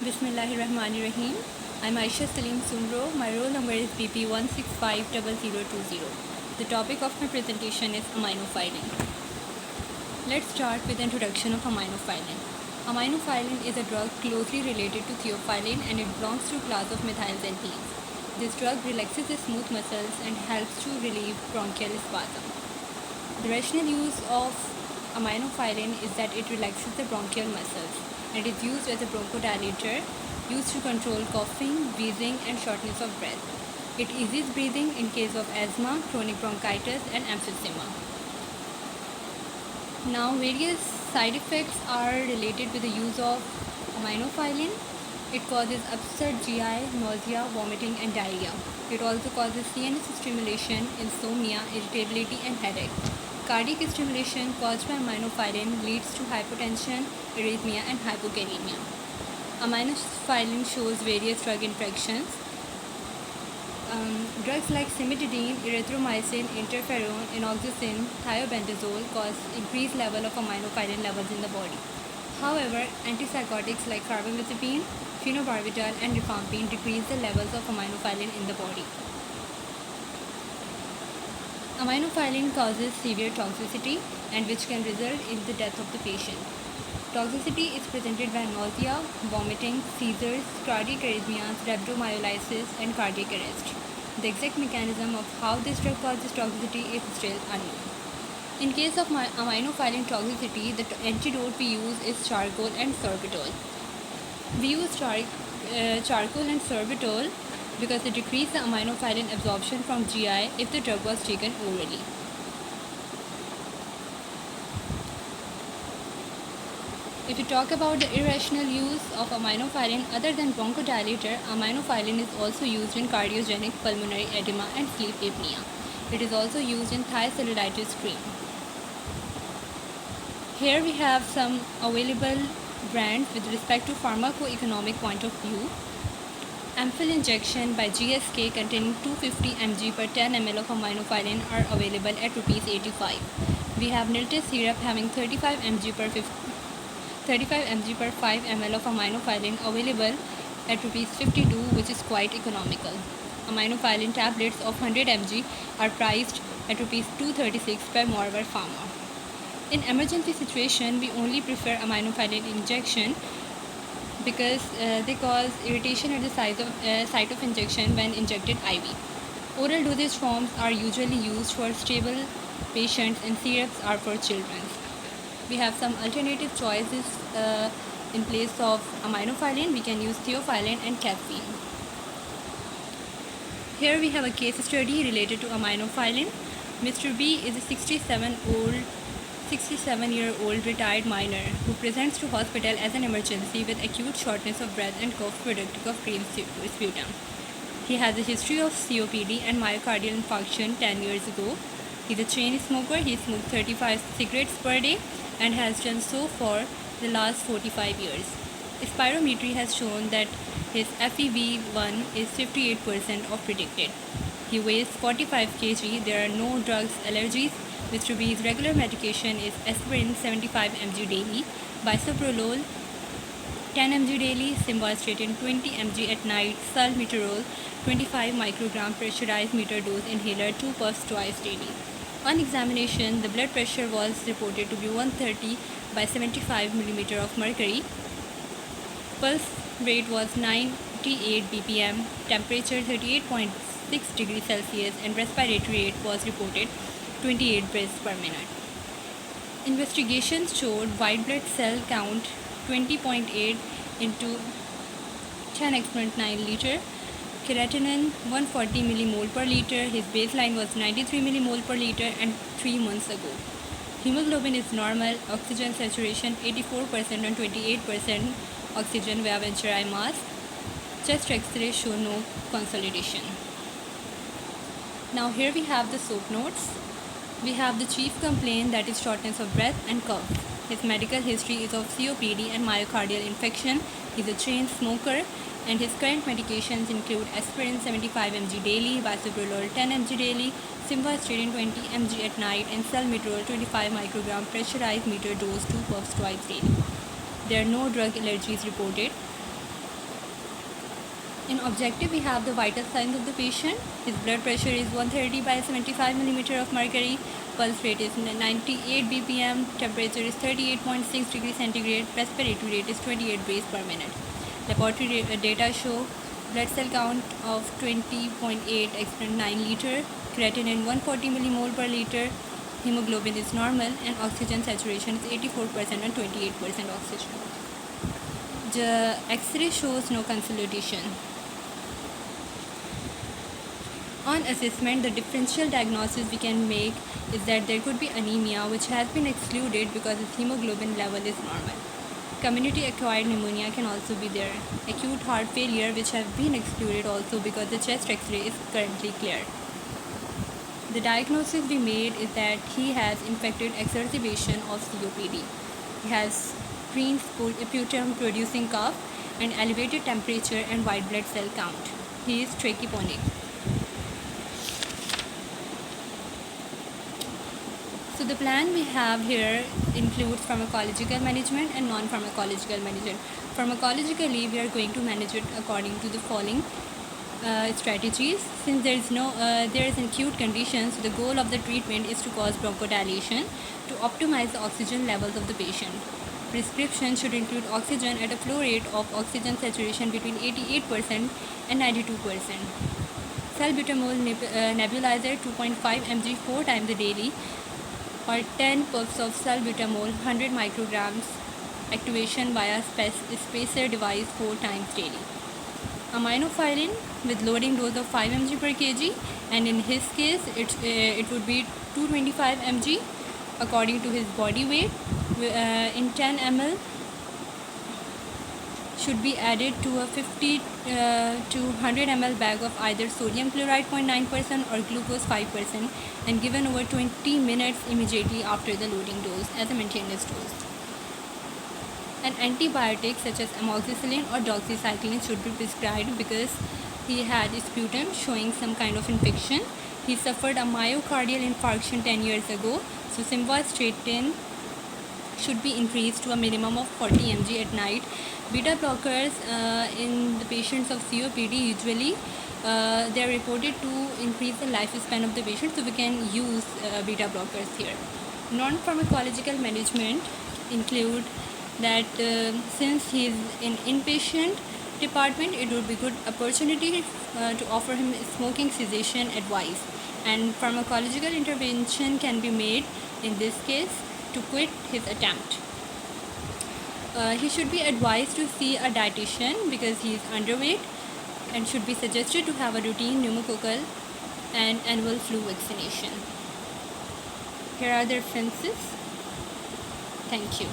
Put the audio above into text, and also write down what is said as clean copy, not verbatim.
Bismillahirrahmanirrahim. I'm Aisha Salim Sumro. My roll number is BP 1650020. The topic of my presentation is aminophylline. Let's start with the introduction of aminophylline. Aminophylline is a drug closely related to theophylline and it belongs to a class of methylxanthines. This drug relaxes the smooth muscles and helps to relieve bronchial spasm. The rational use of aminophylline is that it relaxes the bronchial muscles. It is used as a bronchodilator, used to control coughing, wheezing, and shortness of breath. It eases breathing in case of asthma, chronic bronchitis, and emphysema. Now, various side effects are related with the use of aminophylline. It causes upset GI, nausea, vomiting, and diarrhea. It also causes CNS stimulation, insomnia, irritability, and headache. Cardiac stimulation caused by aminophylline leads to hypotension, arrhythmia, and hypokalemia. Aminophylline shows various drug interactions. Drugs like cimetidine, erythromycin, interferon, enoxaparin, thiobendazole cause increased level of aminophylline levels in the body. However, antipsychotics like carbamazepine, phenobarbital, and rifampin decrease the levels of aminophylline in the body. Aminophylline causes severe toxicity and which can result in the death of the patient. Toxicity is presented by nausea, vomiting, seizures, cardiac arrhythmias, rhabdomyolysis, and cardiac arrest. The exact mechanism of how this drug causes toxicity is still unknown. In case of aminophylline toxicity, the antidote we use is charcoal and sorbitol. We use charcoal and sorbitol because it decreases the aminophylline absorption from GI if the drug was taken orally. If you talk about the irrational use of aminophylline other than bronchodilator, aminophylline is also used in cardiogenic pulmonary edema and sleep apnea. It is also used in cellulitis cream. Here we have some available brands with respect to pharmacoeconomic point of view. Ampoule injection by GSK containing 250 mg per 10 ml of aminophylline are available at Rs 85. We have Niltes syrup having 35 mg per 5 ml of aminophylline available at Rs 52, which is quite economical. Aminophylline tablets of 100 mg are priced at Rs 236 per Morvar Pharma. In emergency situation, we only prefer aminophylline injection because they cause irritation at the site of injection when injected IV. Oral dosage forms are usually used for stable patients and syrups are for children. We have some alternative choices in place of aminophylline. We can use theophylline and caffeine. Here we have a case study related to aminophylline. Mr. B is a 67-year-old retired miner who presents to hospital as an emergency with acute shortness of breath and cough productive of green sputum. He has a history of COPD and myocardial infarction 10 years ago. He is a chain smoker. He smoked 35 cigarettes per day and has done so for the last 45 years. Spirometry has shown that his FEV1 is 58% of predicted. He weighs 45 kg. There are no drugs, allergies. Mr. B's regular medication is aspirin 75 mg daily, bisoprolol 10 mg daily, simvastatin 20 mg at night, salmeterol 25 microgram pressurized meter dose inhaler 2 puffs twice daily. On examination, the blood pressure was reported to be 130 by 75 mm of mercury. Pulse rate was 98 bpm, temperature 38.6 degrees Celsius, and respiratory rate was reported 28 breaths per minute. Investigations showed white blood cell count 20.8 into 10 exponent 9 liter, creatinine 140 millimole per liter. His baseline was 93 millimole per liter and 3 months ago. Hemoglobin is normal. Oxygen saturation 84% and 28% oxygen via venturi mask. Chest X-ray show no consolidation. Now here we have the soap notes. We have the chief complaint, that is shortness of breath and cough. His medical history is of COPD and myocardial infarction. He is a chain smoker and his current medications include aspirin 75 mg daily, bisoprolol 10 mg daily, simvastatin 20 mg at night, and salmeterol 25 microgram pressurized meter dose 2 puffs twice daily. There are no drug allergies reported. In objective, we have the vital signs of the patient. His blood pressure is 130 by 75 millimeter of mercury. Pulse rate is 98 bpm. Temperature is 38.6 degrees centigrade. Respiratory rate is 28 breaths per minute. Laboratory data show blood cell count of 20.8 exponent 9 liter. Creatinine 140 millimole per liter. Hemoglobin is normal and oxygen saturation is 84% and 28% oxygen. The X-ray shows no consolidation. On assessment, the differential diagnosis we can make is that there could be anemia, which has been excluded because its hemoglobin level is normal. Community acquired pneumonia can also be there. Acute heart failure, which have been excluded also because the chest X-ray is currently clear. The diagnosis we made is that he has infected exacerbation of COPD. He has green sputum producing cough and elevated temperature and white blood cell count. He is trachepneic. So the plan we have here includes pharmacological management and non-pharmacological management. Pharmacologically, we are going to manage it according to the following strategies. Since there is an acute condition, so the goal of the treatment is to cause bronchodilation to optimize the oxygen levels of the patient. Prescription should include oxygen at a flow rate of oxygen saturation between 88% and 92%. Salbutamol nebulizer 2.5 mg 4 times a daily, or 10 puffs of salbutamol 100 micrograms activation via spacer device 4 times daily. Aminophylline with loading dose of 5 mg per kg, and in his case it would be 225 mg according to his body weight. In 10 ml should be added to a 50 to 100 ml bag of either sodium chloride 0.9% or glucose 5%, and given over 20 minutes immediately after the loading dose as a maintenance dose. An antibiotic such as amoxicillin or doxycycline should be prescribed because he had sputum showing some kind of infection. He suffered a myocardial infarction 10 years ago, so simvastatin should be increased to a minimum of 40 mg at night. Beta blockers in the patients of COPD usually they are reported to increase the lifespan of the patient, so we can use beta blockers here. Non-pharmacological management include that since he is in inpatient department, it would be good opportunity to offer him smoking cessation advice, and pharmacological intervention can be made in this case to quit his attempt. He should be advised to see a dietitian because he is underweight, and should be suggested to have a routine pneumococcal and annual flu vaccination. Here are the references. Thank you.